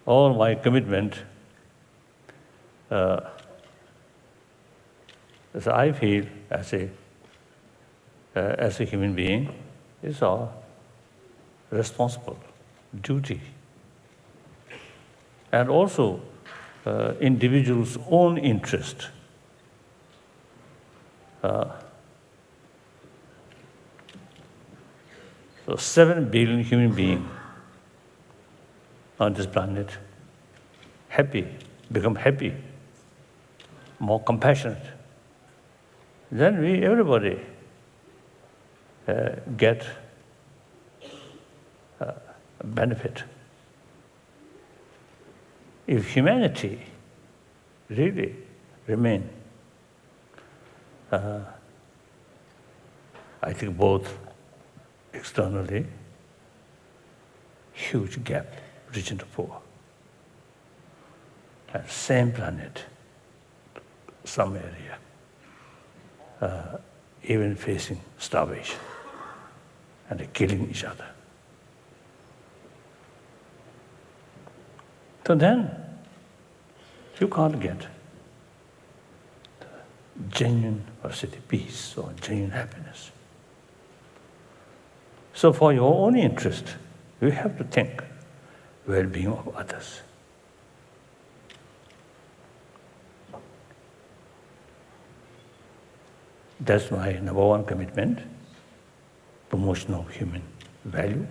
all my commitment, as I feel as a human being, is our responsible duty. And also individuals' own interest. So 7 billion human beings on this planet, become happy, more compassionate. Then everybody get a benefit. If humanity really remain, I think both externally, huge gap, rich and poor. And same planet, some area, even facing starvation and killing each other. So then, you can't get genuine peace or genuine happiness. So for your own interest, you have to think well-being of others. That's my number one commitment, promotion of human value,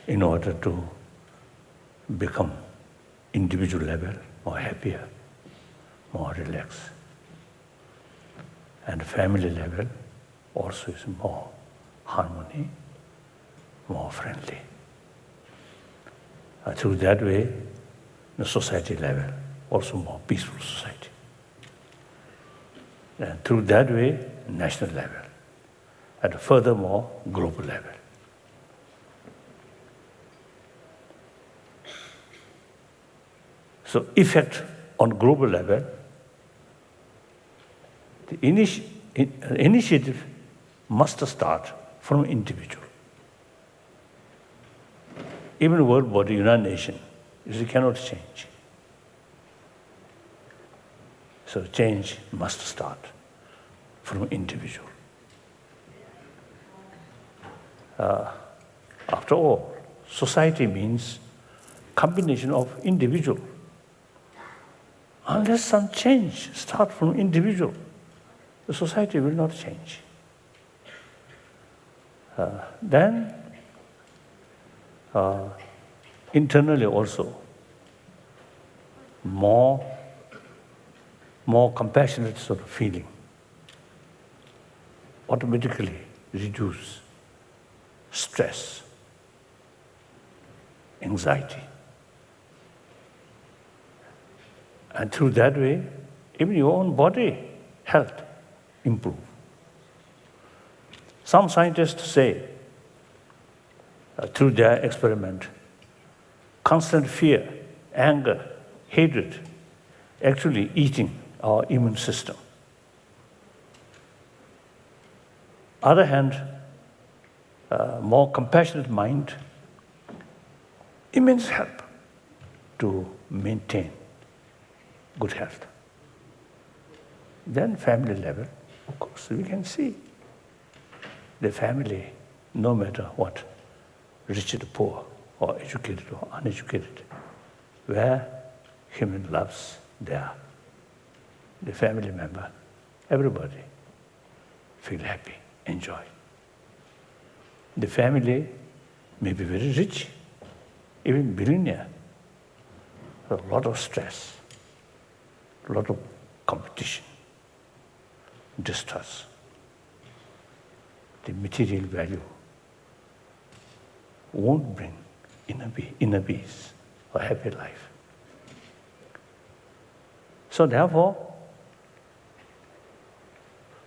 in order to become individual level more happier, more relaxed. And family level also is more harmony, more friendly. Through that way, the society level, also more peaceful society. And through that way, national level, and furthermore, global level. So effect on global level, the initiative must start from individual. Even world body, United Nations, it cannot change. So change must start from individual. After all, society means combination of individual. Unless some change start from individual, the society will not change. Then, internally also, more compassionate sort of feeling automatically reduce stress, anxiety. And through that way, even your own body health improve. Some scientists say, through their experiment, constant fear, anger, hatred, actually eating our immune system. Other hand, more compassionate mind, immense help to maintain good health. Then family level, of course, we can see the family, no matter what, rich or poor, or educated or uneducated, where human loves there, the family member, everybody feel happy, enjoy. The family may be very rich, even billionaire, a lot of stress, a lot of competition, distrust. The material value won't bring inner peace or happy life. So therefore,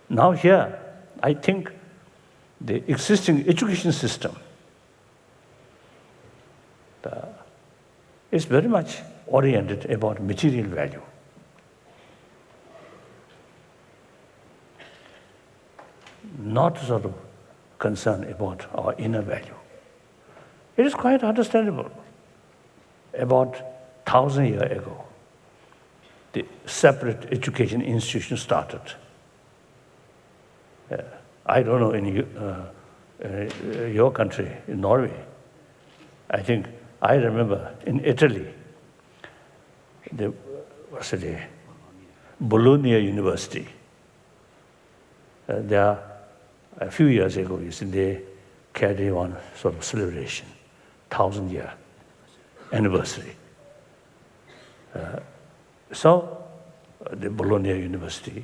now here, I think the existing education system is very much oriented about material value. Not sort of concerned about our inner value. It is quite understandable. about 1,000 years ago, the separate education institution started. I don't know in your country, in Norway. I remember in Italy, Bologna University. There, a few years ago, they carried on sort of celebration, 1,000-year anniversary. So, the Bologna University,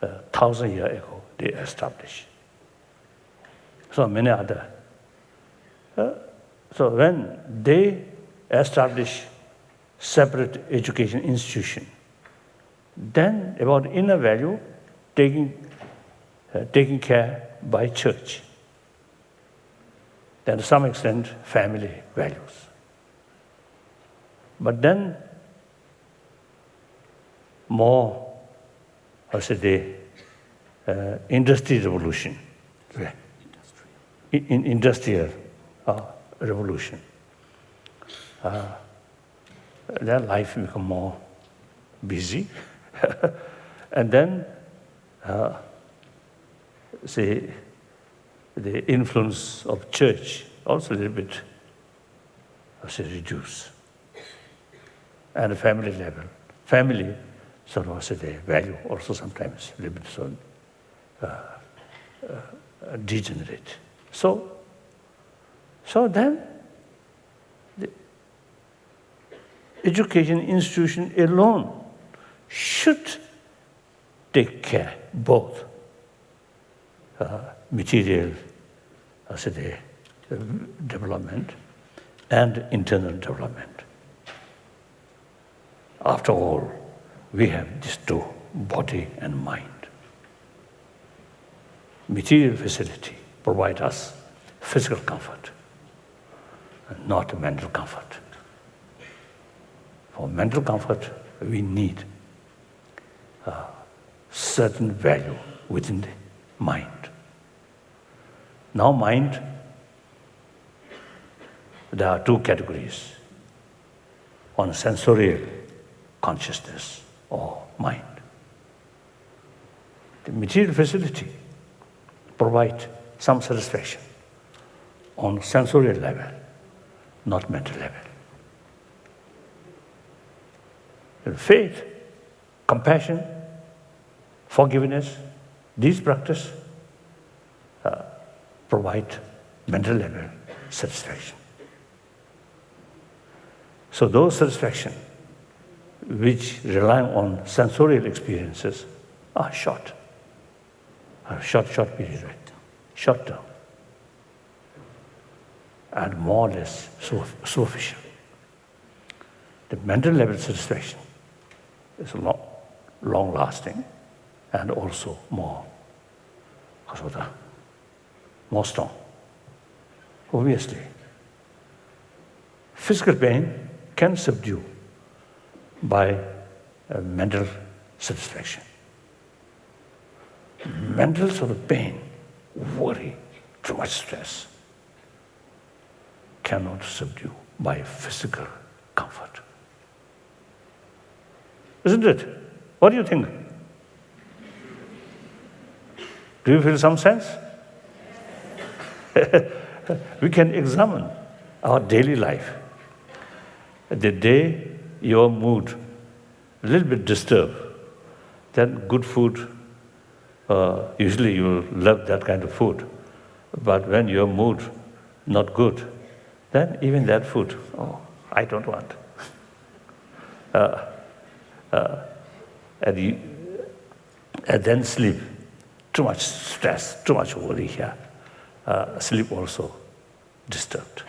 1,000 years ago, they established. So many other. So when they established separate education institution, then about inner value taken care by church. Then to some extent, family values. But then more, industry revolution. Industrial revolution. Their life become more busy. And then, the influence of church also a little bit, reduced. And the family level, family sort of the value also sometimes a little bit degenerate. So then, the education institution alone should take care both material development and internal development. After all, we have these two, body and mind. Material facility provide us physical comfort, and not mental comfort. For mental comfort, we need certain value within the mind. Now mind, there are two categories. One, sensorial consciousness or mind. The material facility provide some satisfaction on sensorial level, not mental level. And faith, compassion, forgiveness, these practices provide mental level satisfaction. So those satisfaction which rely on sensorial experiences are short period, short term, and more or less superficial. The mental level satisfaction is long lasting and also more strong. Obviously, physical pain can subdue by mental satisfaction. Mental sort of pain, worry, too much stress cannot subdue by physical comfort. Isn't it? What do you think? Do you feel some sense? We can examine our daily life. The day your mood a little bit disturbed, then good food, usually you love that kind of food. But when your mood not good, then even that food, I don't want. And then sleep, too much stress, too much worry here. Sleep also disturbed.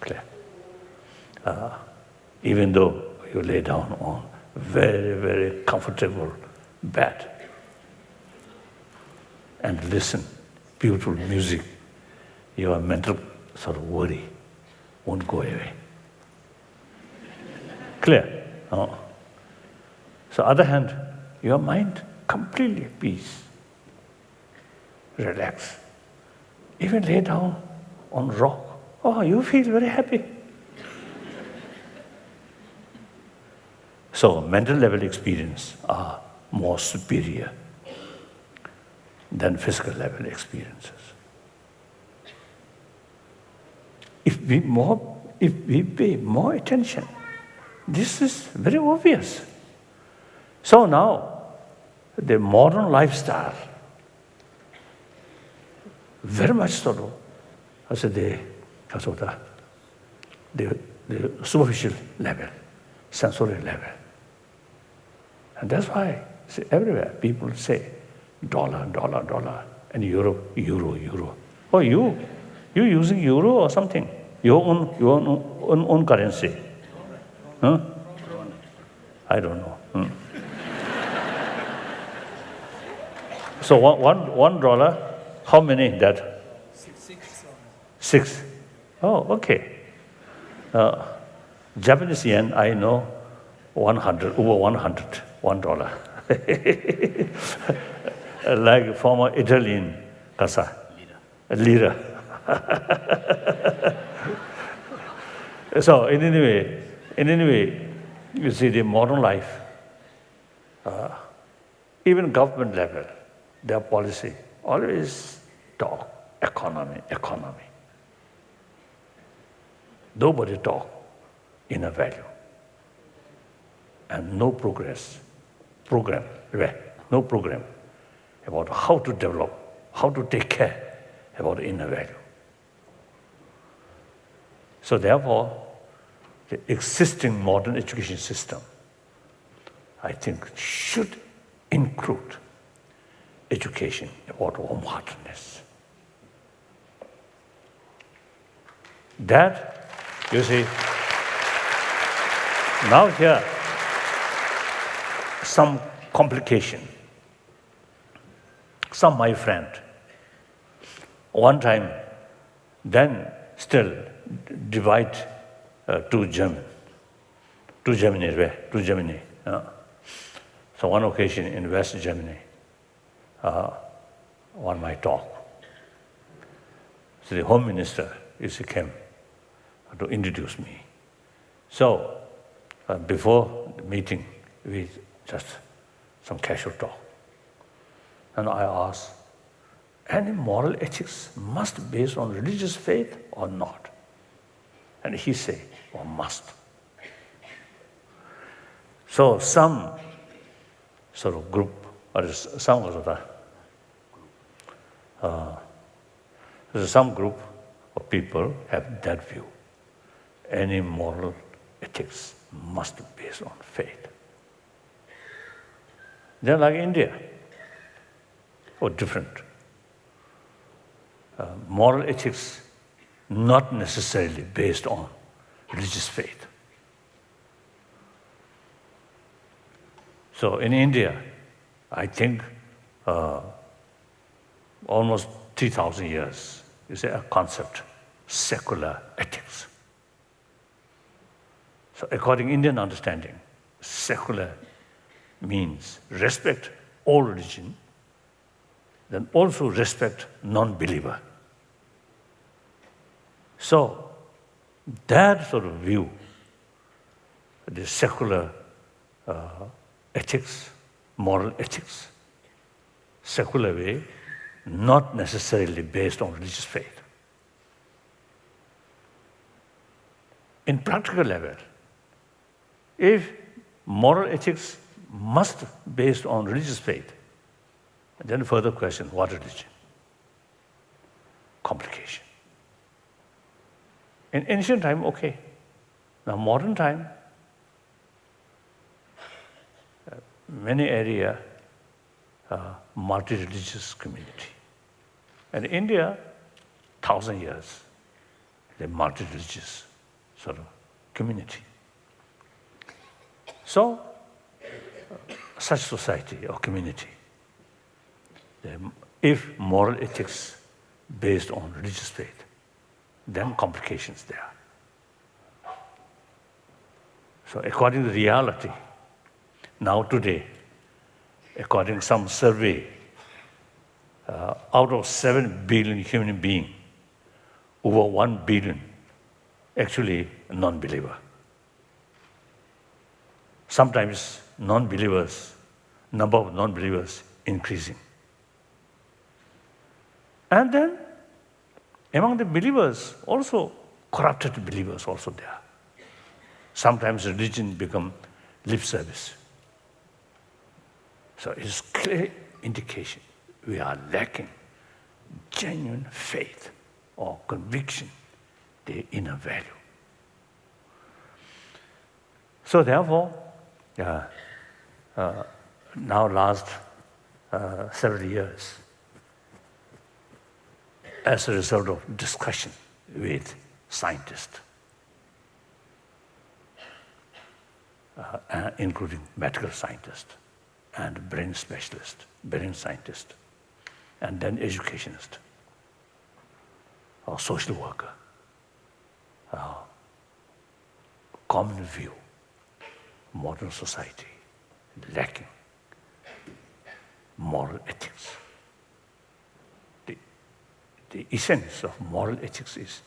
Clear? Even though you lay down on very, very comfortable bed and listen beautiful music, your mental sort of worry won't go away. Clear? So other hand, your mind completely peace, relax. Even lay down on rock, you feel very happy. So mental level experience are more superior than physical level experiences. If we pay more attention, this is very obvious. So now, the modern lifestyle, very much so, as the superficial level, sensory level. And that's why, see, everywhere people say, dollar, dollar, dollar, and euro, euro, euro. Oh, you using euro or something? Your own currency? Huh? I don't know. So $1, how many that? 6. Oh, okay. Japanese yen, I know 100, over 100, $1. Like former Italian casa, lira. So in any way, you see the modern life, even government level, their policy always talk economy. Nobody talk inner value. And no program about how to develop, how to take care about inner value. So therefore, the existing modern education system, I think, should include education about warm-heartedness. That, you see, now here, some complication. Some my friend, one time, then still divide to Germany. So one occasion in West Germany, one my talk. So the Home Minister came to introduce me. So before the meeting, we just some casual talk. And I asked, any moral ethics must be based on religious faith or not? And he said, well, must. So some sort of group, or some group of people have that view. Any moral ethics must be based on faith. They're like India, or different. Moral ethics not necessarily based on religious faith. So in India, I think almost 3,000 years is a concept, secular ethics. So according to Indian understanding, secular means respect all religion, then also respect non-believer. So that sort of view, the secular ethics, moral ethics, secular way, not necessarily based on religious faith. In practical level, if moral ethics must be based on religious faith, then further question, what religion? Complication. In ancient time, okay. Now modern time, many area, multi-religious community. And India, 1,000 years, the multi-religious sort of community. So, such society or community, if moral ethics based on religious faith, then complications there. So according to reality, now today, according to some survey, out of 7 billion human beings, over 1 billion actually non-believer. sometimes non-believers, number of non-believers increasing. And then among the believers, also corrupted believers also there. Sometimes religion become lip service. So it's clear indication we are lacking genuine faith or conviction, the inner value. So therefore, now last several years, as a result of discussion with scientists, including medical scientists and brain specialists, brain scientists, and then educationist or social worker, common view, modern society lacking moral ethics. The essence of moral ethics is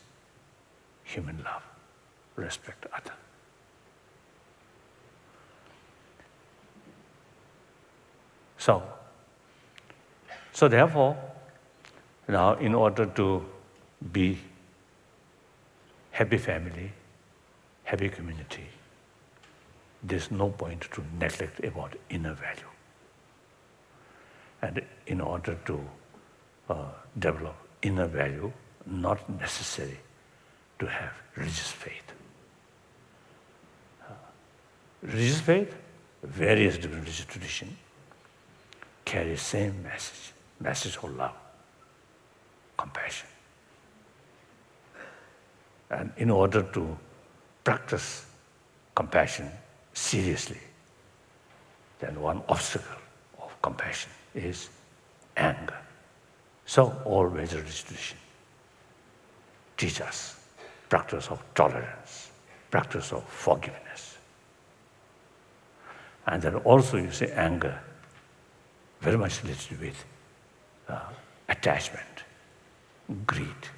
human love, respect others. So therefore, now in order to be happy family, happy community, there's no point to neglect about inner value. And in order to develop inner value, not necessary to have religious faith. Religious faith, various different religious traditions, carry same message of love, compassion. And in order to practice compassion seriously, then one obstacle of compassion is anger. So all major religious traditions teach us practice of tolerance, practice of forgiveness. And then also you see anger very much related with attachment, greed.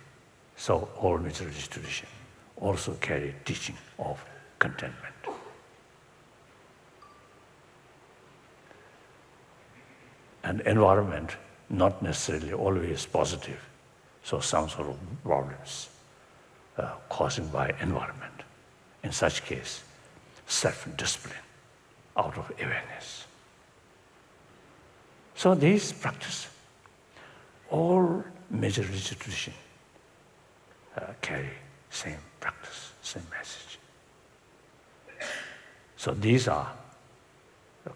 So all major religious traditions also carry teaching of contentment. And environment, not necessarily always positive. So some sort of problems caused by environment. In such case, self-discipline out of awareness. So these practice, all major religious traditions carry same practice, same message. So these are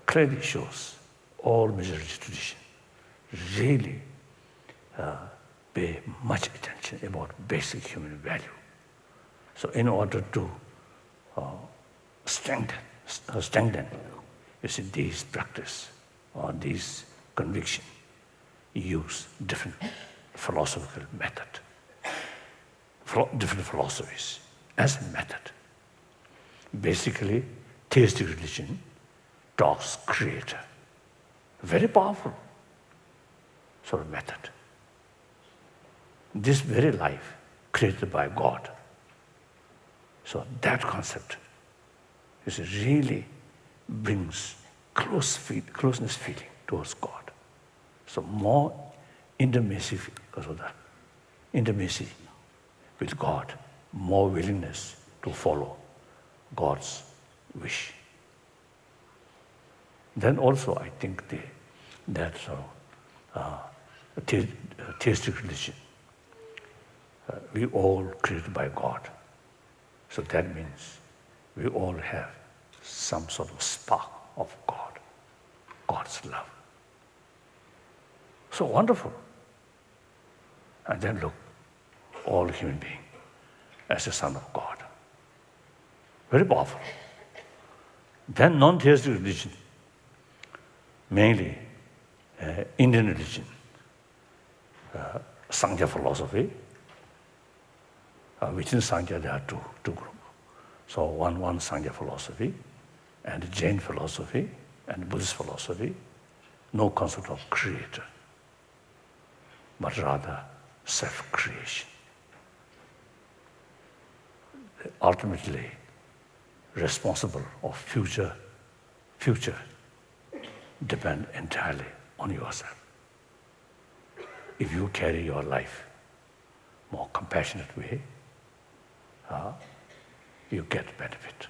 clearly shows all major religious traditions really pay much attention about basic human value. So in order to strengthen, you see, these practice or these conviction, use different philosophical method, different philosophies as a method. Basically, theistic religion talks creator. Very powerful sort of method. This very life created by God. So that concept is really brings closeness feeling towards God. So more intimacy because of that. Intimacy with God, more willingness to follow God's wish. Then also I think that theistic religion, we all created by God. So that means we all have some sort of spark of God, God's love. So wonderful. And then look, all human beings as a son of God. Very powerful. Then non-theistic religion, mainly Indian religion, Sankhya philosophy. Within Sankhya there are two groups. So one Sankhya philosophy, and Jain philosophy, and Buddhist philosophy, no concept of creator, but rather self-creation. Ultimately responsible of future future depends entirely on yourself. If you carry your life more compassionate way, you get benefit.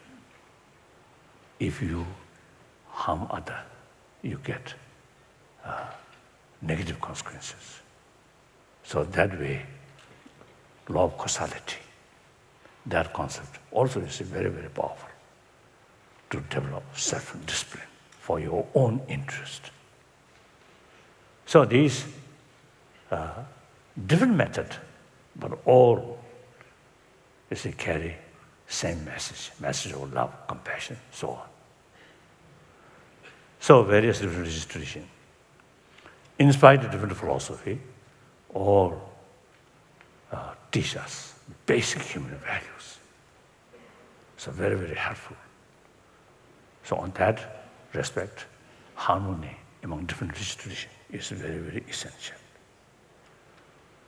If you harm other, you get negative consequences. So that way, law of causality, that concept also is very, very powerful to develop self-discipline for your own interest. So these different methods, but all carry same message of love, compassion, so on. So various different religious traditions, in spite of different philosophy, all teach us basic human values. So very, very helpful. So on that respect, harmony among different religious traditions is very, very essential.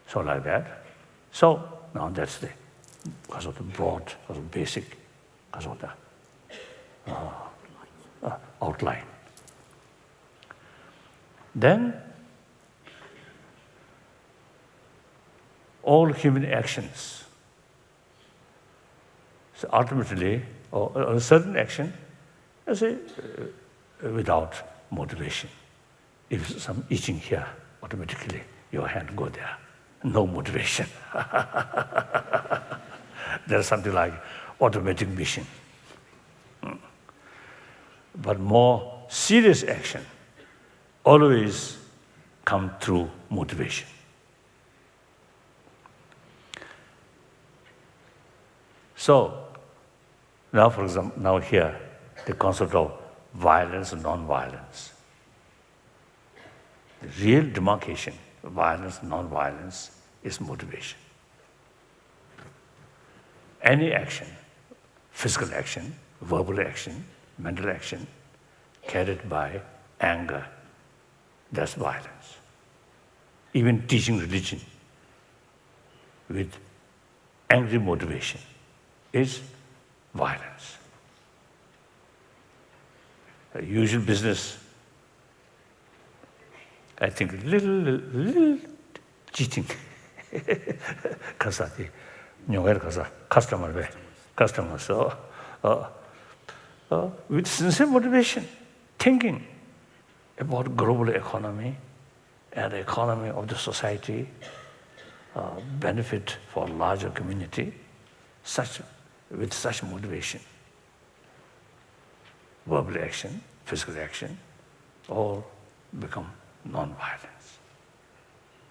So like that. So now that's because of the broad, because of basic, because of the outline. Then all human actions, so ultimately, or a certain action, without motivation. If some itching here, automatically your hand go there. No motivation. There's something like automatic mission. But more serious action always come through motivation. So, now for example, now here, the concept of violence and non-violence. The real demarcation of violence and non-violence is motivation. Any action, physical action, verbal action, mental action, carried by anger, that's violence. Even teaching religion with angry motivation is violence. A usual business, I think, little cheating. Customer. So, with sincere motivation, thinking about global economy and the economy of the society, benefit for larger community, with such motivation. Verbal action, physical action, all become non-violence.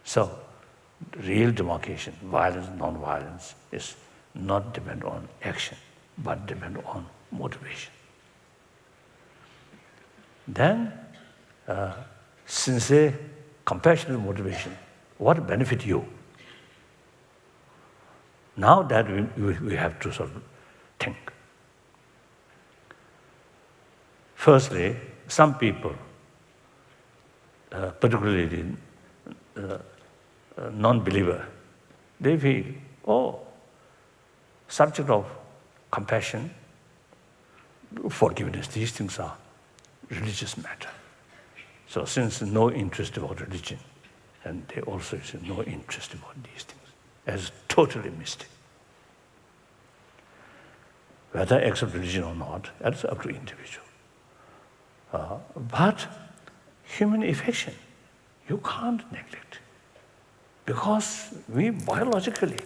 So, real demarcation, violence, non-violence, is not depend on action, but depend on motivation. Then, sincere, compassionate motivation, what benefit you? Now that we have to sort of think. Firstly, some people, particularly non-believer, they feel, subject of compassion, forgiveness, these things are religious matter. So since no interest about religion, and they also say no interest about these things, as totally missed it. Whether accept religion or not, that's up to individual. But human affection, you can't neglect. Because we biologically,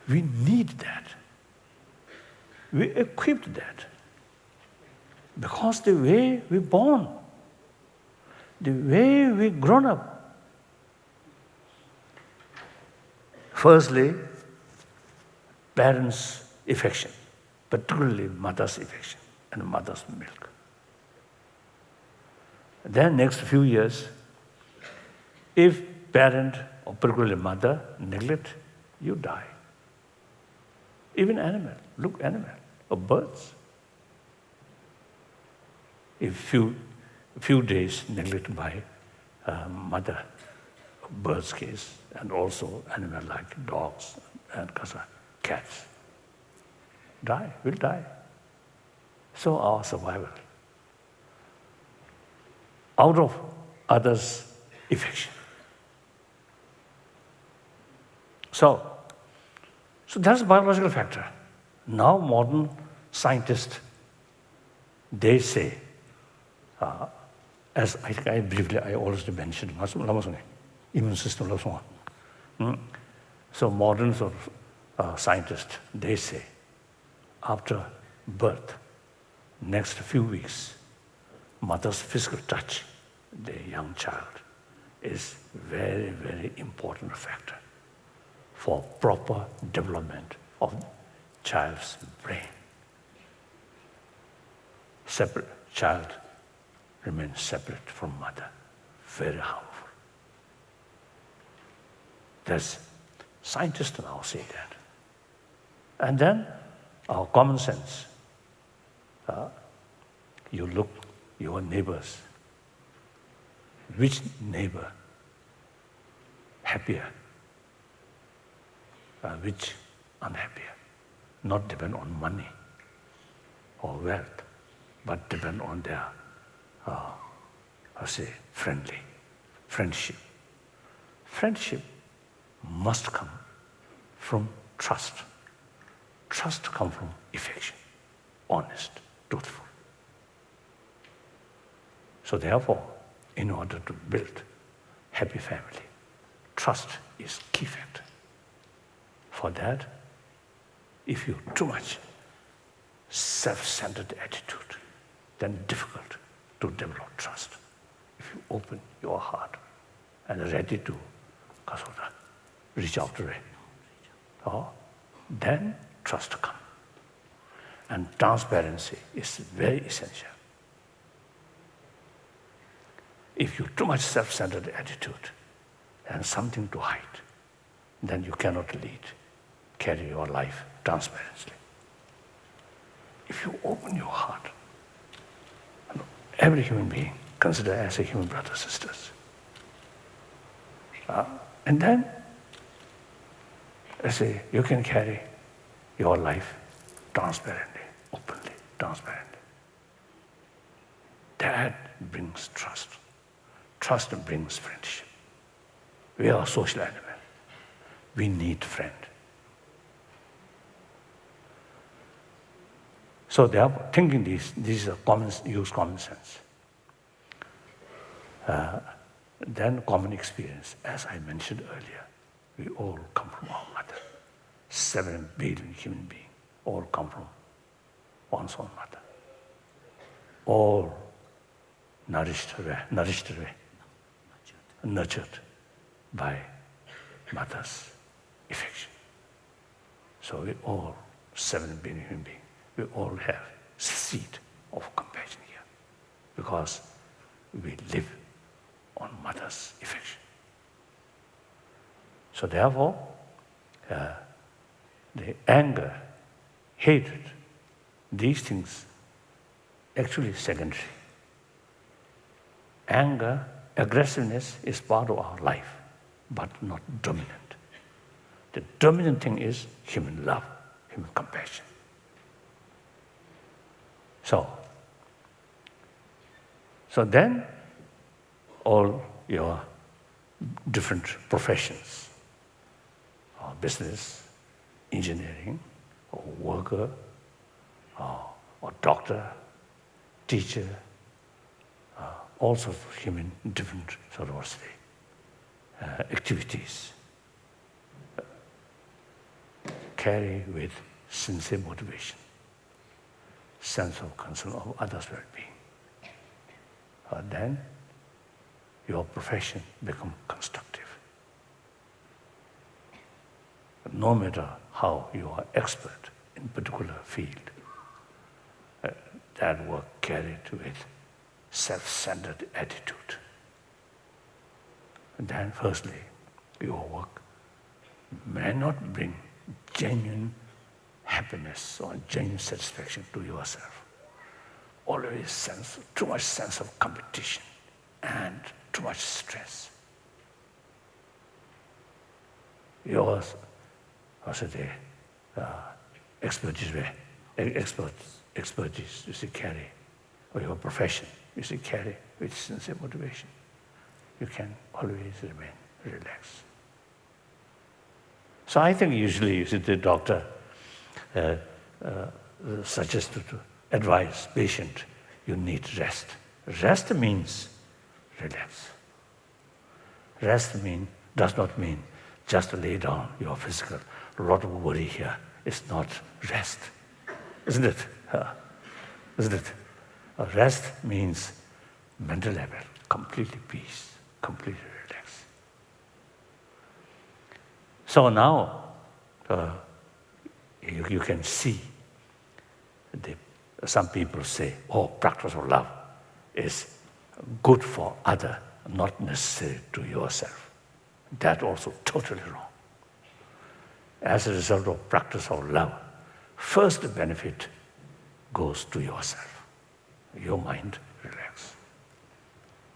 we need that. We equipped that. Because the way we're born, the way we grown up. Firstly, parents' affection, particularly mother's affection and mother's milk. Then next few years, if parent or particularly mother neglect, you die. Even animal, look animal, or birds. If few days neglected by mother, bird's case, and also animal like dogs and cats, will die. So our survival out of others' affection. So that's a biological factor. Now modern scientists, they say, as I briefly, I already mentioned, immune system. So modern scientists, they say, after birth, next few weeks, mother's physical touch, the young child, is very, very important factor for proper development of child's brain. Separate child remains separate from mother, very harmful. That's scientists now say that. And then our common sense. You look your neighbors. Which neighbor happier? Which unhappier? Not depend on money or wealth, but depend on their, friendship. Friendship must come from trust. Trust comes from affection, honest, truthful. So therefore, in order to build happy family, trust is key factor. For that, if you too much self-centered attitude, then difficult to develop trust. If you open your heart and are ready to reach out to it, then trust comes. And transparency is very essential. If you too much self-centered attitude and something to hide, then you cannot carry your life transparently. If you open your heart, every human being consider as a human brothers, sisters. And then, you can carry your life transparently, openly, transparently. That brings trust. Trust brings friendship. We are a social animal. We need friend. So therefore, thinking this is use common sense. Then common experience, as I mentioned earlier, we all come from our mother. 7 billion human beings all come from one's own mother. All nurtured by mother's affection. So we all, 7 billion human beings, we all have seed of compassion here because we live on mother's affection. So therefore, the anger, hatred, these things actually secondary. Anger, aggressiveness is part of our life, but not dominant. The dominant thing is human love, human compassion. So then, all your different professions, or business, engineering, or worker, or doctor, teacher, all sorts of human different sort of activities carry with sincere motivation, sense of concern of others' well-being. Then your profession becomes constructive. No matter how you are expert in a particular field, that work carried with self-centered attitude. And then firstly, your work may not bring genuine happiness or genuine satisfaction to yourself. Always too much sense of competition and too much stress. Yours, expertise you carry, or your profession, you see, carry with sincere motivation, you can always remain relaxed. So I think usually, you see, the doctor suggests to advise patient, you need rest. Rest means relax. Rest does not mean just lay down your physical. A lot of worry here. It's not rest, isn't it? Isn't it? Rest means mental level, completely peace, completely relax. So now you can see some people say, oh, practice of love is good for others, not necessary to yourself. That's also totally wrong. As a result of practice of love, first benefit goes to yourself. Your mind relaxed,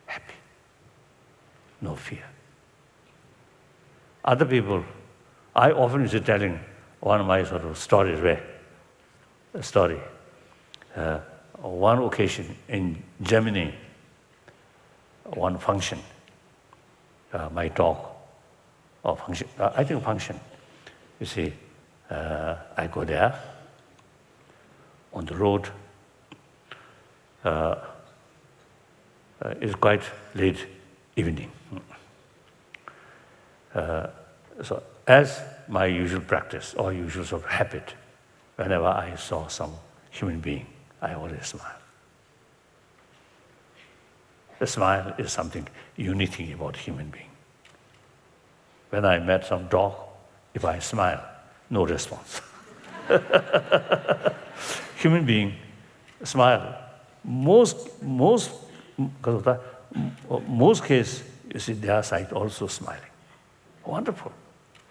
happy, no fear. Other people, I often is telling one of my sort of stories one occasion in Germany, one function, my talk, or function, I think function, you see, I go there, on the road, it's quite late evening. So as my usual practice or usual sort of habit, whenever I saw some human being, I always smile. The smile is something unique thing about human being. When I met some dog, if I smile, no response. Human being smile. Most cases, you see, their side also smiling. Wonderful,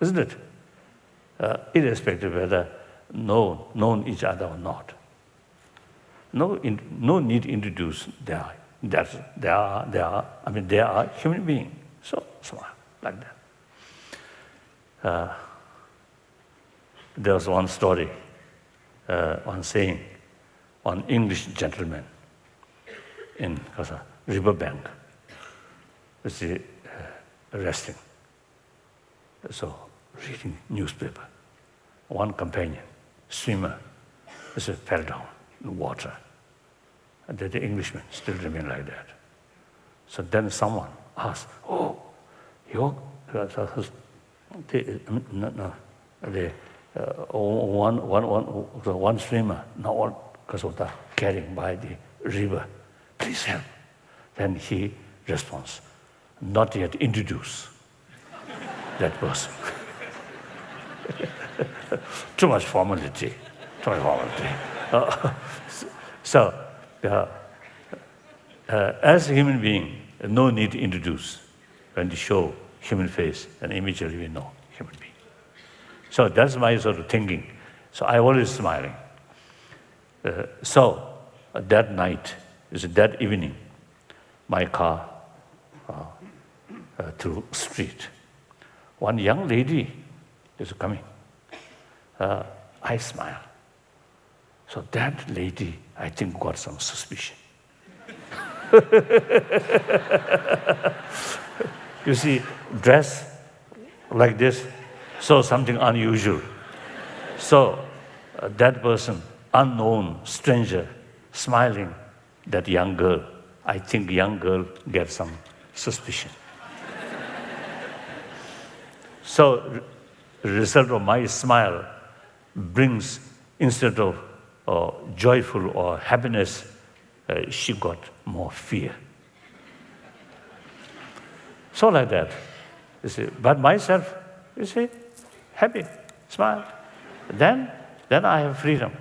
isn't it? Irrespective whether known each other or not. No need to introduce they are human beings. So smile like that. There was one story, one saying, one English gentleman in a riverbank, resting. So reading newspaper. One companion, swimmer, fell down in the water. And the Englishman still remained like that. So then someone asked, oh, one swimmer, now carrying by the river, please help. Then he responds, not yet introduce that person. Too much formality. As a human being, no need to introduce. When you show human face, then immediately we know human being. So that's my sort of thinking. So I always smiling. So that night, that evening, my car through street. One young lady is coming. I smile. So that lady, I think, got some suspicion. You see, dress like this, so something unusual. So that person, unknown, stranger, smiling, that young girl, I think young girl gets some suspicion. So the result of my smile brings, instead of joyful or happiness, she got more fear. So like that, you see. But myself, you see, happy, smile. Then I have freedom.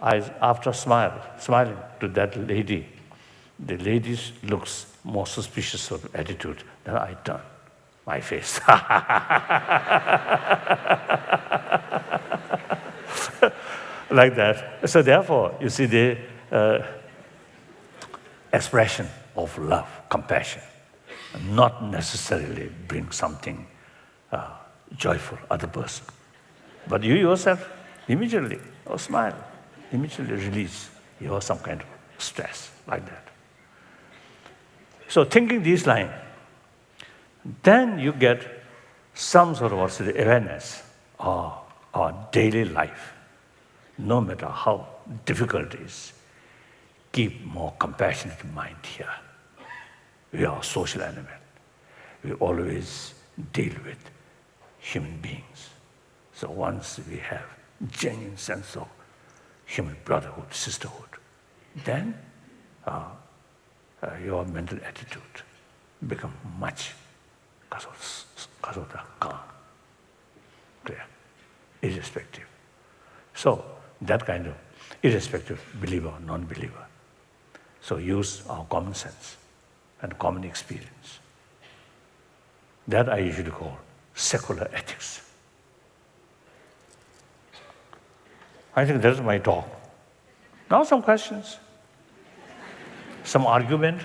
After smiling to that lady, the lady looks more suspicious sort of attitude. Then I turn my face. Like that. So therefore, you see, the expression of love, compassion, not necessarily bring something joyful other person. But you yourself immediately smile, immediately release some kind of stress like that. So thinking these lines, then you get some sort of awareness of our daily life. No matter how difficult it is, keep more compassionate mind here. We are a social animal. We always deal with human beings. So once we have genuine sense of human brotherhood, sisterhood, then your mental attitude become much because of the calm, clear, irrespective. So that kind of irrespective believer or non-believer. So use our common sense and common experience. That I usually call secular ethics. I think that's my talk. Now some questions, some argument.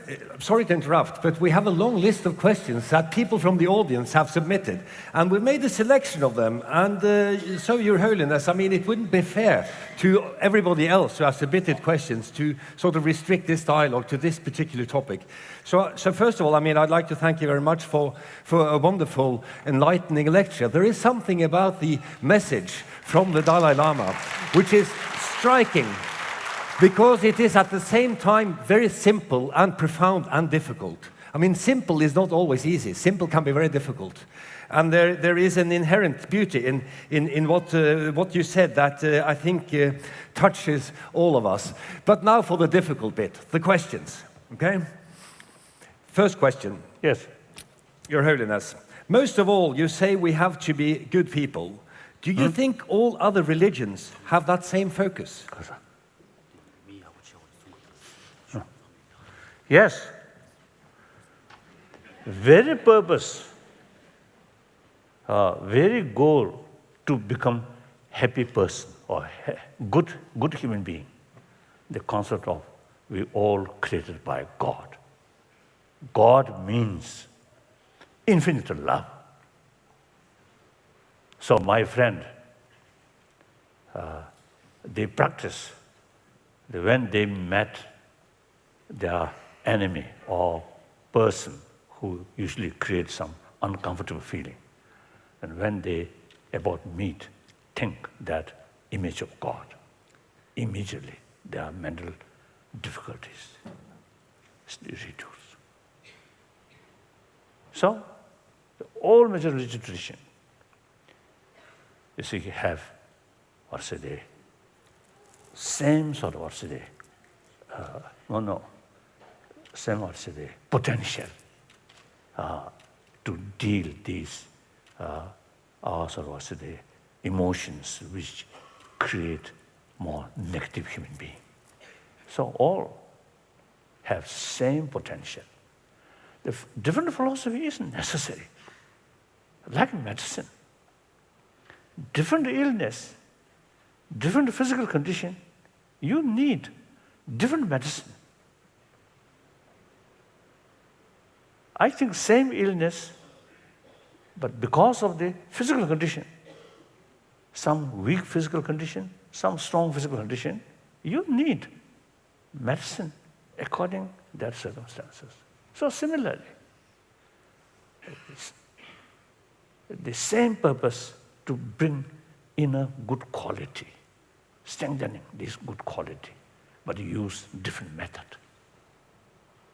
I'm sorry to interrupt, but we have a long list of questions that people from the audience have submitted, and we made a selection of them. And so, Your Holiness, I mean, it wouldn't be fair to everybody else who has submitted questions to sort of restrict this dialogue to this particular topic. So first of all, I mean, I'd like to thank you very much for a wonderful, enlightening lecture. There is something about the message from the Dalai Lama which is striking, because it is at the same time very simple and profound and difficult. I mean, simple is not always easy. Simple can be very difficult. And there is an inherent beauty in what you said that I think touches all of us. But now for the difficult bit, the questions, okay? First question. Yes. Your Holiness, most of all, you say we have to be good people. Do you think all other religions have that same focus? Yes. Very purpose, very goal to become happy person or good human being. The concept of we all created by God. God means infinite love. So my friend, they practice when they met their enemy or person who usually creates some uncomfortable feeling. And when they about meet, think that image of God, immediately their mental difficulties reduce. So, all major religious tradition, you see, have, the same sort of, same the potential to deal these the emotions which create more negative human being. So all have same potential. The different philosophy is necessary. Like medicine, different illness, different physical condition, you need different medicine. I think same illness, but because of the physical condition, some weak physical condition, some strong physical condition, you need medicine according to that circumstances. So similarly, it's the same purpose to bring inner good quality, strengthening this good quality, but use different method.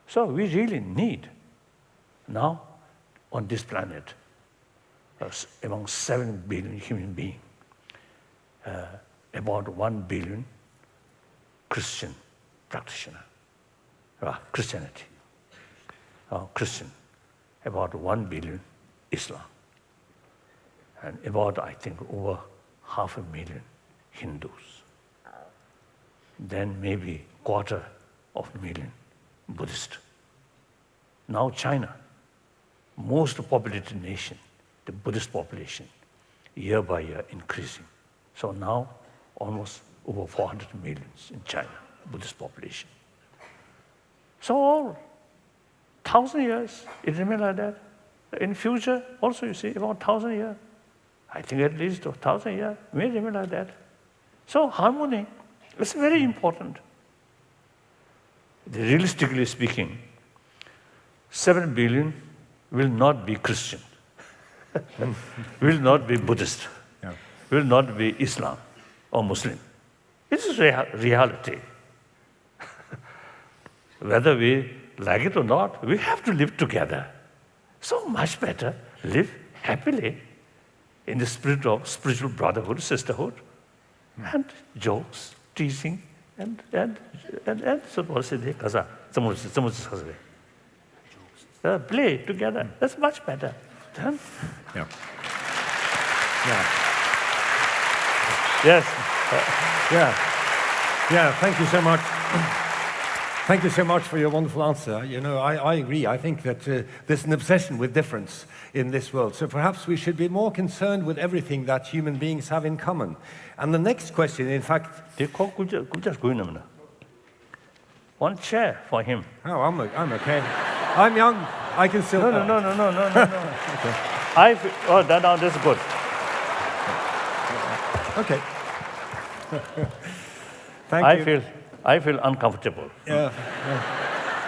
So we really need now on this planet, among 7 billion human beings, about 1 billion Christian practitioner, Christianity, Christian, about 1 billion Islam, and about, I think, over 500,000 Hindus. Then maybe 250,000 Buddhists. Now China, most populated nation, the Buddhist population, year by year increasing. So now almost over 400 million in China, Buddhist population. So all 1,000 years, it remains like that. In future, also you see, about 1,000 years. I think at least 1,000 years may remain like that. So harmony It's very important. Realistically speaking, 7 billion will not be Christian, will not be Buddhist, Yeah. will not be Islam or Muslim. This is reality. Whether we like it or not, we have to live together. So much better live happily in the spirit of spiritual brotherhood, sisterhood, and jokes, teasing, and so what is it? Play together. That's much better. Huh? Yeah. Yeah. Yes. Yeah. Yeah, thank you so much. Thank you so much for your wonderful answer. You know, I agree. I think that there's an obsession with difference in this world. So perhaps we should be more concerned with everything that human beings have in common. And the next question, in fact... One chair for him. Oh, I'm okay. I'm young. I can still... No. Okay. That's good. Okay. Thank you. I feel uncomfortable. Yeah.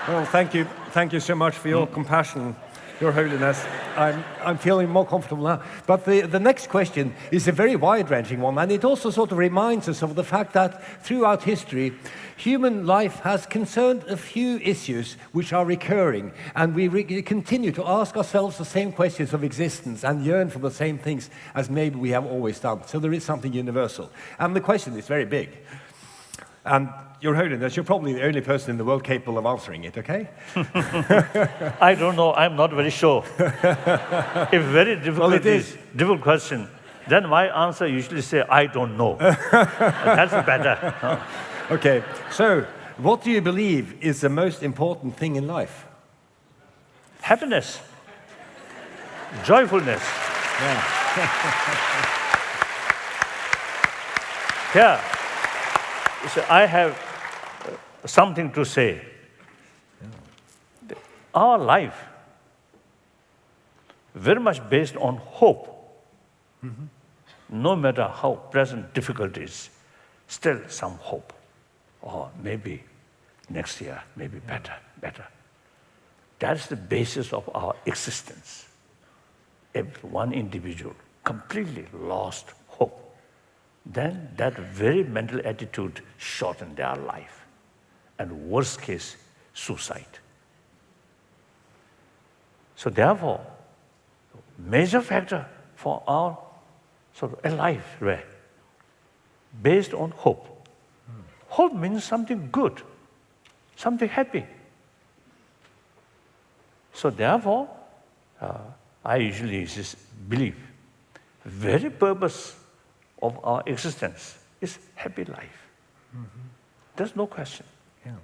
Well, thank you. Thank you so much for your compassion, Your Holiness. I'm feeling more comfortable now. But the next question is a very wide-ranging one, and it also sort of reminds us of the fact that throughout history, human life has concerned a few issues which are recurring, and we continue to ask ourselves the same questions of existence and yearn for the same things as maybe we have always done. So there is something universal. And the question is very big. And Your Holiness, you're probably the only person in the world capable of answering it, okay? I don't know. I'm not very sure. If very difficult question, then my answer usually say, I don't know. That's better. Okay, so what do you believe is the most important thing in life? Happiness. Joyfulness. Yeah. Yeah. So I have something to say. Our life very much based on hope. No matter how present difficulties, still some hope. Or maybe next year, maybe better. That's the basis of our existence. If one individual completely lost hope, then that very mental attitude shortened their life. And worst case, suicide. So therefore, major factor for our sort of a life based on hope. Hope means something good, something happy. So therefore, I usually just believe very purpose of our existence is happy life. There's no question. Yeah.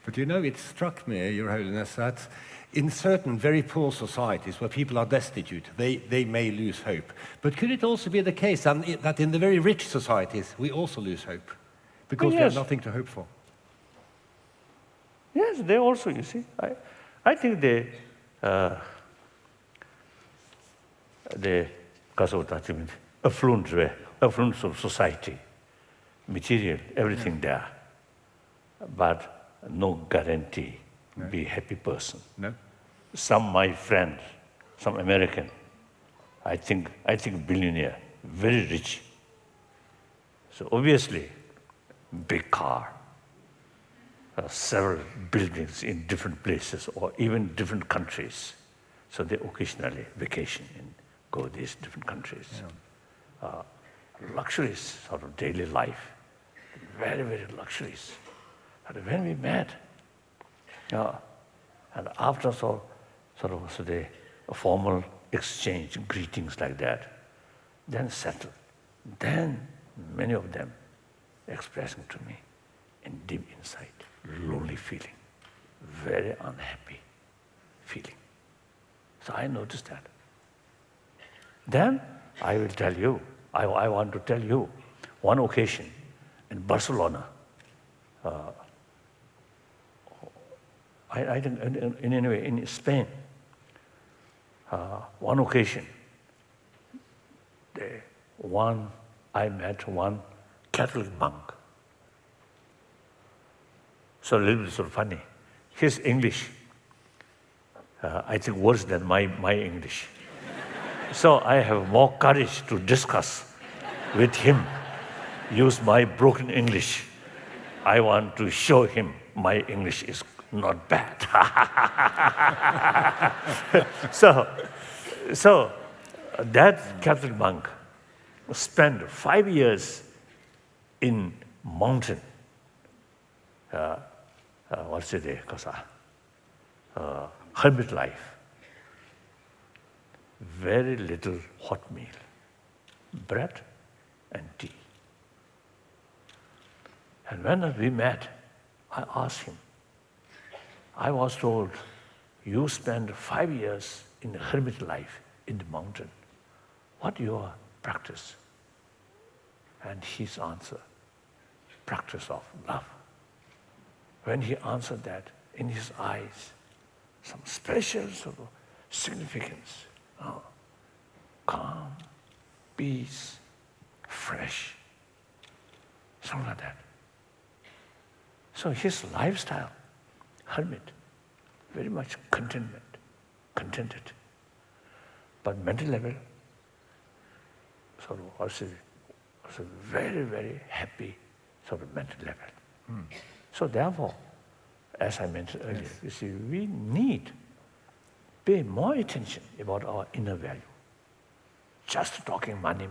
But you know, it struck me, Your Holiness, that in certain very poor societies where people are destitute, they may lose hope. But could it also be the case that in the very rich societies, we also lose hope? Because we have nothing to hope for. Yes, they also, you see. I think the affluent society, material, everything there, but no guarantee be a happy person. No. Some my friends, some American, I think billionaire, very rich. So obviously, big car, several buildings in different places or even different countries. So they occasionally vacation and go these different countries. Yeah. Luxuries, sort of daily life, very, very luxuries. And when we met, and after a formal exchange, greetings like that, then settled. Then many of them expressing to me in deep inside, lonely feeling, very unhappy feeling. So I noticed that. Then I will tell you, I want to tell you, one occasion in Barcelona, I think in Spain, one occasion, I met one Catholic monk, So a little bit sort of funny. His English, I think worse than my English. So I have more courage to discuss with him, use my broken English. I want to show him my English is not bad. So that Catholic monk spent 5 years in mountain. What's it there? Hermit life. Very little hot meal, bread and tea. And when we met, I asked him, I was told, you spent 5 years in hermit life in the mountain. What your practice? And his answer, practice of love. When he answered that, in his eyes, some special sort of significance. Calm, peace, fresh, something like that. So his lifestyle, hermit, very much contentment, contented. But mental level, sort of also very, very happy sort of mental level. So therefore, as I mentioned earlier, you see, we need pay more attention about our inner value. Just talking money.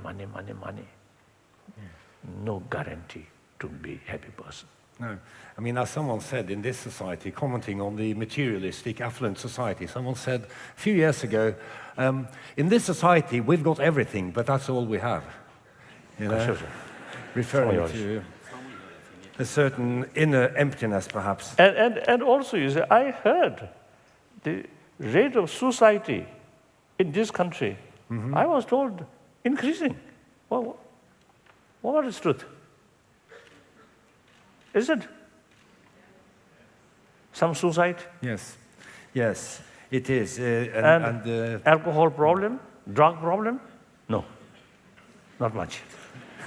No guarantee to be a happy person. No. I mean, as someone said in this society, commenting on the materialistic, affluent society, someone said a few years ago, in this society, we've got everything, but that's all we have. You know? Sure. Referring to a certain inner emptiness, perhaps. And also, you see, I heard the rate of suicide in this country, I was told, increasing. Well, what is truth? Is it some suicide? Yes, it is. And alcohol problem, drug problem? No, not much.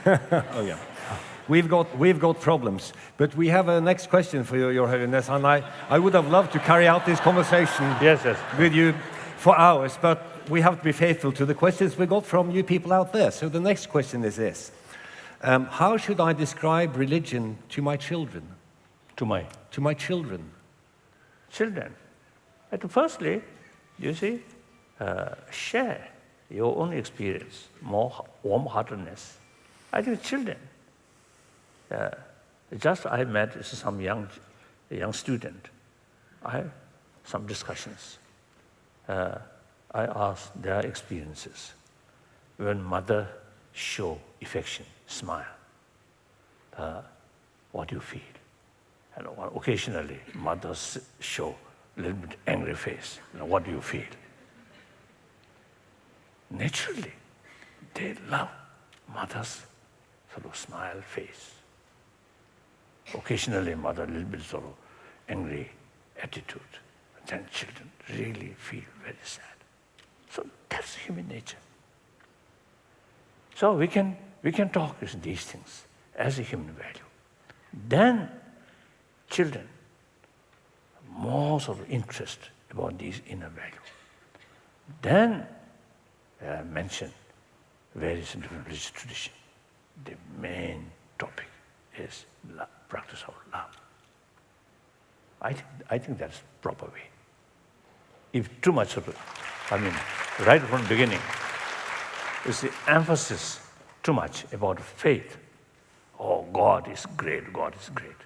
Oh yeah, we've got problems. But we have a next question for you, Your Holiness, and I would have loved to carry out this conversation with you for hours, but we have to be faithful to the questions we got from you people out there. So the next question is this. How should I describe religion to my children? To my children. Children. Firstly, you see, share your own experience, more warm-heartedness. I think children. Just I met some young student. I had some discussions. I asked their experiences. When mother show affection, smile, what do you feel? And occasionally, mothers show a little bit angry face. What do you feel? Naturally, they love mother's sort of smile face. Occasionally, mother a little bit sort of angry attitude. Then children really feel very sad. So that's human nature. So we can talk these things as a human value. Then children more sort of interest about these inner value. Then mention various different religious tradition. The main topic is love, practice of love. I think that's proper way. If too much of it, right from the beginning, is the emphasis too much about faith. Oh, God is great, God is great.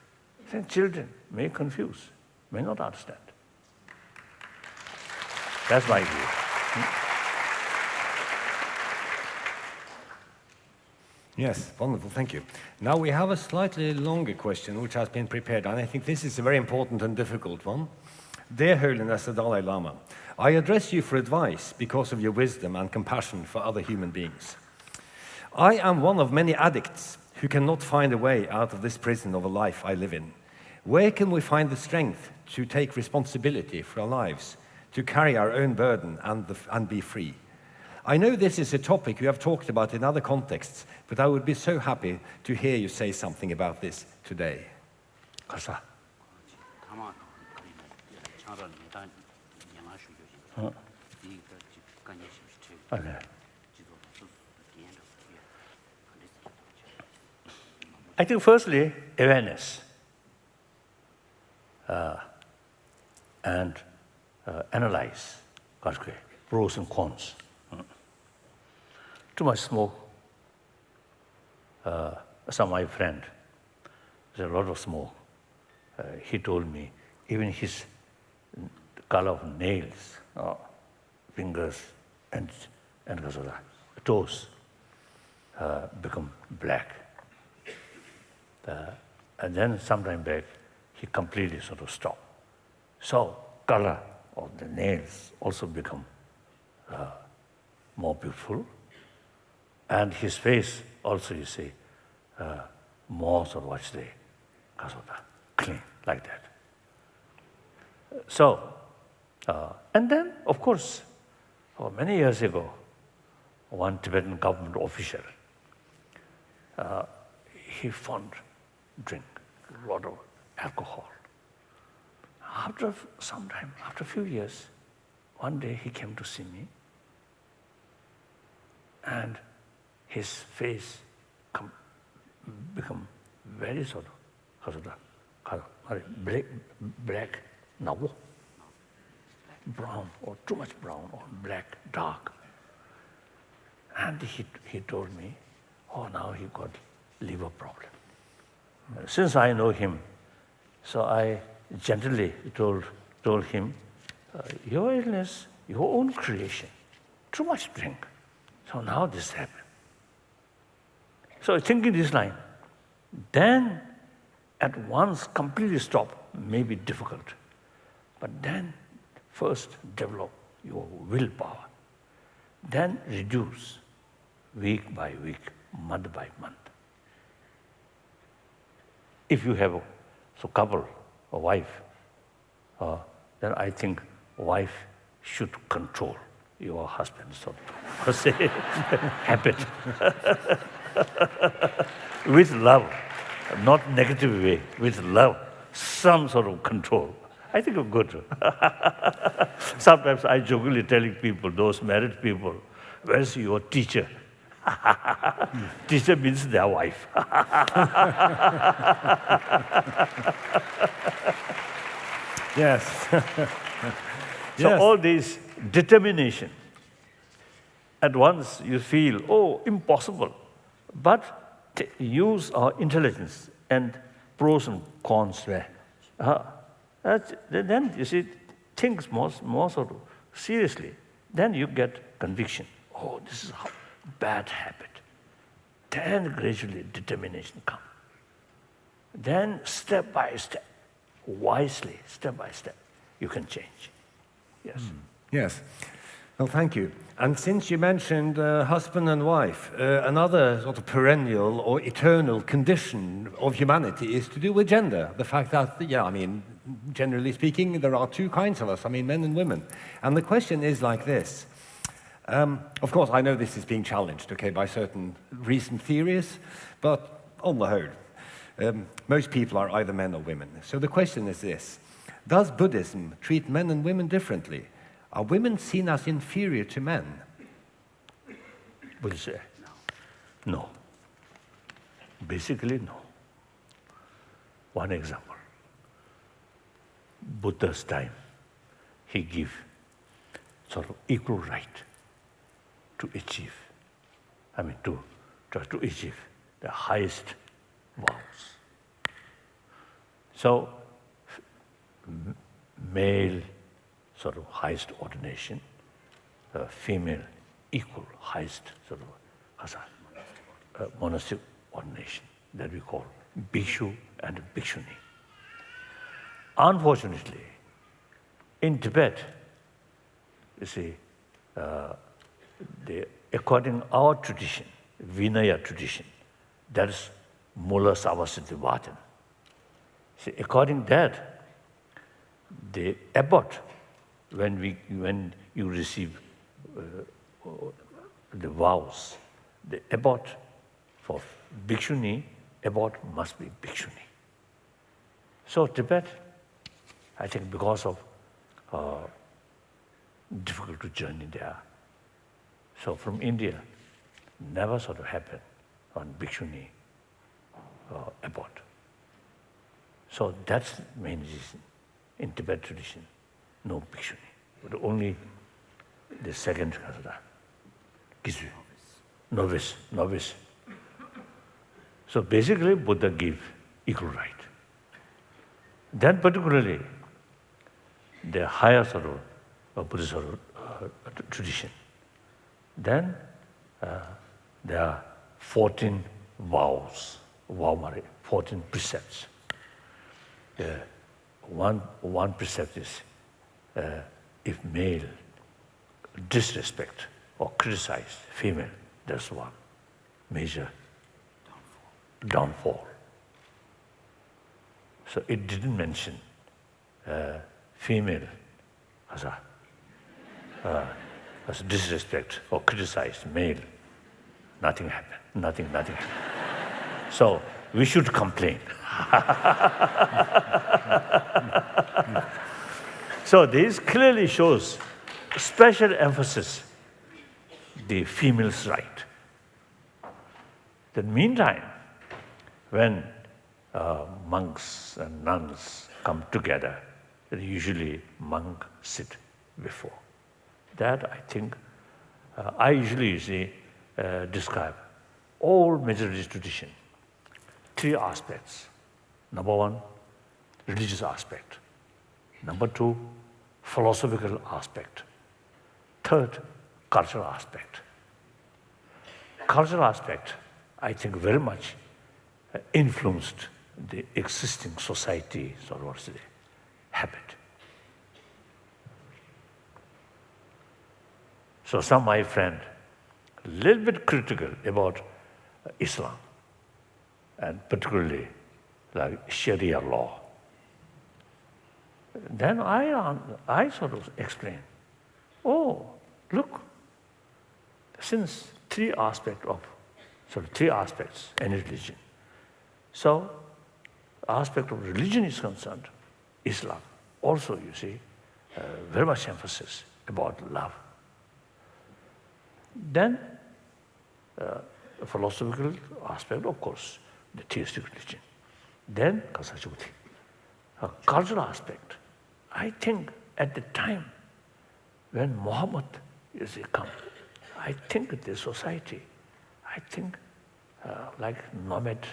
Then children may confuse, may not understand. That's my view. Yes, wonderful, thank you. Now we have a slightly longer question which has been prepared, and I think this is a very important and difficult one. Dear Holiness the Dalai Lama, I address you for advice because of your wisdom and compassion for other human beings. I am one of many addicts who cannot find a way out of this prison of a life I live in. Where can we find the strength to take responsibility for our lives, to carry our own burden and be free? I know this is a topic you have talked about in other contexts, but I would be so happy to hear you say something about this today. Kasa. Okay. I think firstly, awareness and analyze pros and cons. Too much smoke. Some of my friend, there's a lot of smoke. He told me even his color of nails, fingers, and toes become black. And then sometime back, he completely sort of stopped. So color of the nails also become more beautiful. And his face also, you see, more sort of clean, like that. So, and then, of course, many years ago, one Tibetan government official, he found drink a lot of alcohol. After some time, after a few years, one day he came to see me, and his face become very sort of black, brown, or too much brown, or black, dark. And he told me, now he got liver problem. Since I know him, so I gently told him, your illness, your own creation, too much drink. So now this happened. So thinking this line, then at once completely stop may be difficult. But then first develop your willpower. Then reduce week by week, month by month. If you have a couple, a wife, then I think wife should control your husband's sort of habit. With love, not negative way, with love, some sort of control. I think it's good. Sometimes I jokingly telling people, those married people, where's your teacher? Teacher means their wife. Yes. So all this determination, at once you feel, impossible. But use our intelligence and pros and cons. Then you see, things more sort of seriously. Then you get conviction. This is a bad habit. Then gradually determination comes. Then step by step, wisely, step by step, you can change. Yes. Yes. Well, thank you. And since you mentioned husband and wife, another sort of perennial or eternal condition of humanity is to do with gender. The fact that, generally speaking, there are two kinds of us, men and women. And the question is like this. Of course, I know this is being challenged, by certain recent theories, but on the whole, most people are either men or women. So the question is this. Does Buddhism treat men and women differently? Are women seen as inferior to men? We'll say no. Basically, no. One example. Buddha's time, he gave sort of equal right to achieve, to achieve the highest vows. So, male sort of highest ordination, female equal highest sort of monastic ordination that we call bhikshu and bhikshuni. Unfortunately, in Tibet, you see, according to our tradition, Vinaya tradition, that is Mula Savasiti Vatan. See, according to that, the abbot, when you receive the vows, the abbot for bhikshuni, abbot must be bhikshuni. So Tibet, I think because of difficult to journey there. So from India, never sort of happened on Bhikshuni abort. So that's the main reason. In Tibet tradition, no Bhikshuni, but only the second kasada, Gizu, novice. So basically, Buddha gave equal right. Then particularly, the higher sort of Buddhist sort of, tradition. Then there are 14 vows, 14 precepts. One precept is if male disrespect or criticize female, that's one major downfall. So it didn't mention female as a disrespect or criticize male. Nothing happened. Nothing happened. So we should complain. So this clearly shows special emphasis the female's right. Then meantime, when monks and nuns come together, usually monk sit before. That I think I usually describe all major tradition. 3 aspects. Number 1, religious aspect. Number 2, philosophical aspect. 3rd, cultural aspect. Cultural aspect, I think, very much influenced the existing society, sort of the habit. So some my friend, a little bit critical about Islam, and particularly like Sharia law. Then I sort of explain, oh, look, since 3 aspects in religion. So, aspect of religion is concerned, Islam also, you see, very much emphasis about love. Then, the philosophical aspect, of course, the theistic religion. Then, Kasachuti. A cultural aspect. I think at the time when Muhammad is come, I think the society, like nomadic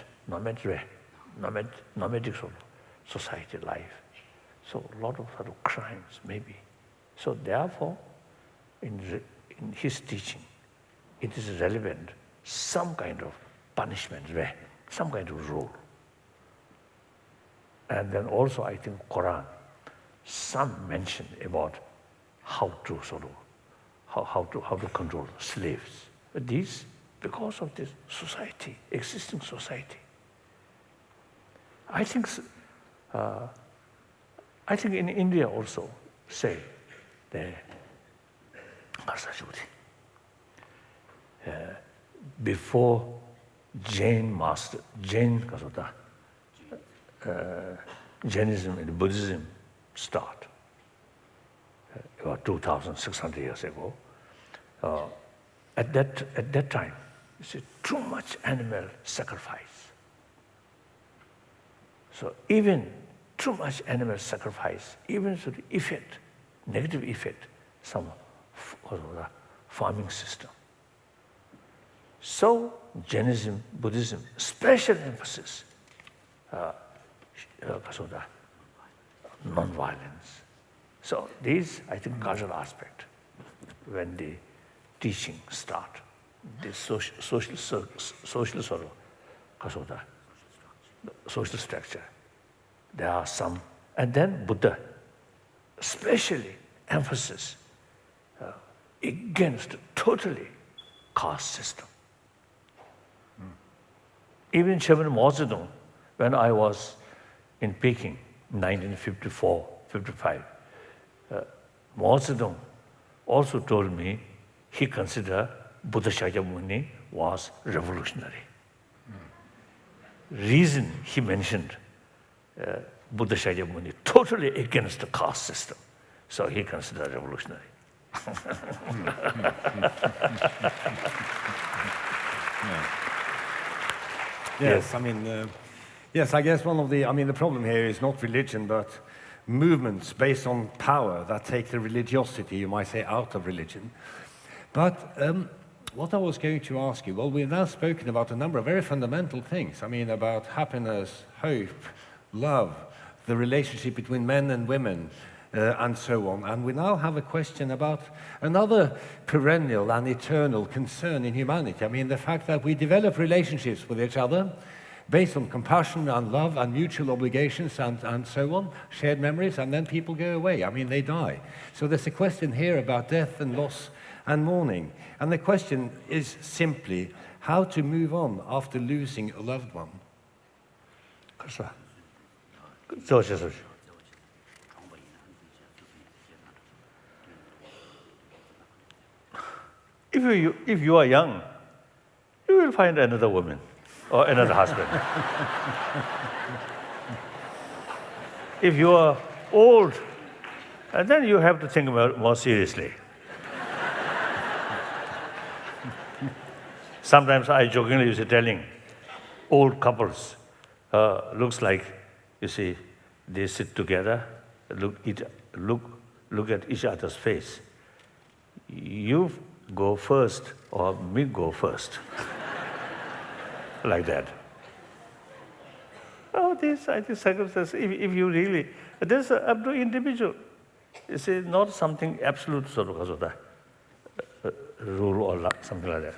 sort of society life. So a lot of sort of crimes, maybe. So therefore, in his teaching, it is relevant some kind of punishment, some kind of rule. And then also, I think Quran, some mention about how to sort of how to control slaves. But these, because of this society, existing society, I think in India also say the before Jainism and Buddhism start about 2,600 years ago. At that time, you see, too much animal sacrifice. So even too much animal sacrifice, even to the effect, negative effect, some of the farming system. So Jainism, Buddhism, special emphasis, non-violence. So these, I think, cultural aspect, when the teaching start, the social sort of social structure, there are some, and then Buddha, especially emphasis against totally caste system. Even Chairman Mao Zedong, when I was in Peking, 1954-55, Mao Zedong also told me he considered Buddha Shakyamuni was revolutionary. Reason he mentioned, Buddha Shakyamuni, totally against the caste system. So he considered revolutionary. Yes, I mean, yes, I guess the problem here is not religion, but movements based on power that take the religiosity, you might say, out of religion. But what I was going to ask you, well, we've now spoken about a number of very fundamental things. I mean, about happiness, hope, love, the relationship between men and women, and so on. And we now have a question about another perennial and eternal concern in humanity. I mean, the fact that we develop relationships with each other based on compassion and love and mutual obligations and so on, shared memories, and then people go away. I mean, they die. So there's a question here about death and loss and mourning. And the question is simply how to move on after losing a loved one. If you are young, you will find another woman or another husband. If you are old, then you have to think about more seriously. Sometimes I jokingly used to telling old couples, looks like, you see, they sit together, look at each other's face. You go first or me go first. Like that. Oh, this, I think, circumstances, if you really, there's up to individual. You see, not something absolute sort of rule or something like that.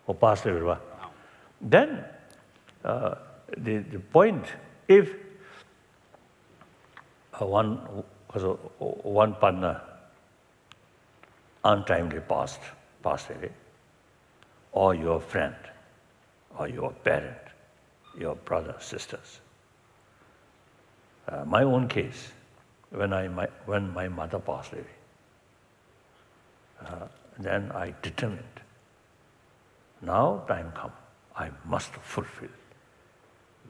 Or past level. Then the point, if one partner untimely passed away, or your friend, or your parent, your brother, sisters. My own case, when my mother passed away, then I determined, now time come, I must fulfill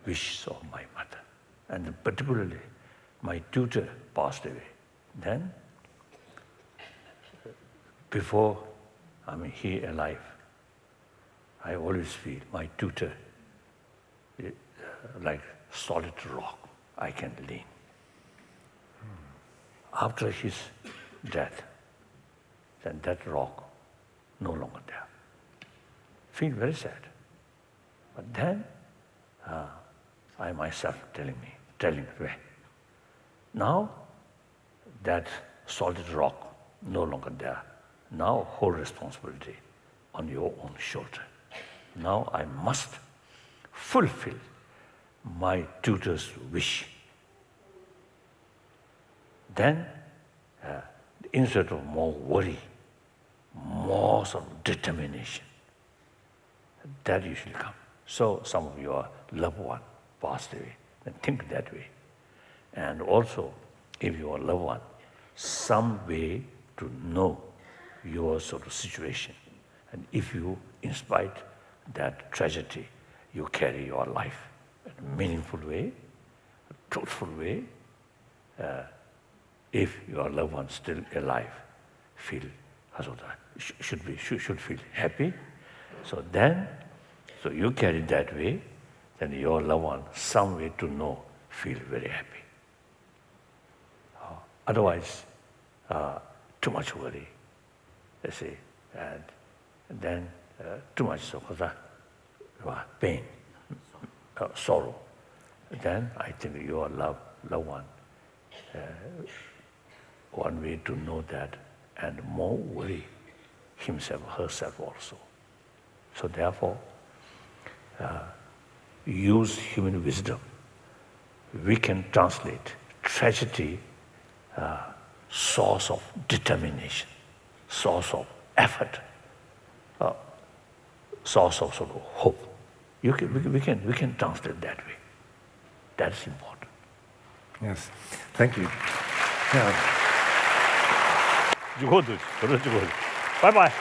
wishes of my mother. And particularly, my tutor passed away. Then, before he alive, I always feel my tutor like solid rock I can lean. After his death, then that rock no longer there. Feel very sad. But then I myself telling way. Now that solid rock no longer there. Now whole responsibility on your own shoulder. Now I must fulfill my tutor's wish. Then instead of more worry, more sort of determination, that usually comes. So some of your loved one passed away, then think that way. And also, if your loved one, some way to know your sort of situation. And if you, in spite that tragedy, you carry your life in a meaningful way, a truthful way, if your loved one still alive, feel should feel happy. So then, so you carry that way, then your loved one, some way to know, feel very happy. Otherwise, too much worry, you see, and then too much pain, sorrow. Then I think your loved one, one way to know that, and more worry himself, herself also. So therefore, use human wisdom. We can translate tragedy, source of determination, source of effort, source of sort of hope. We can translate that way. That's important. Yes, thank you. Yeah. Bye bye.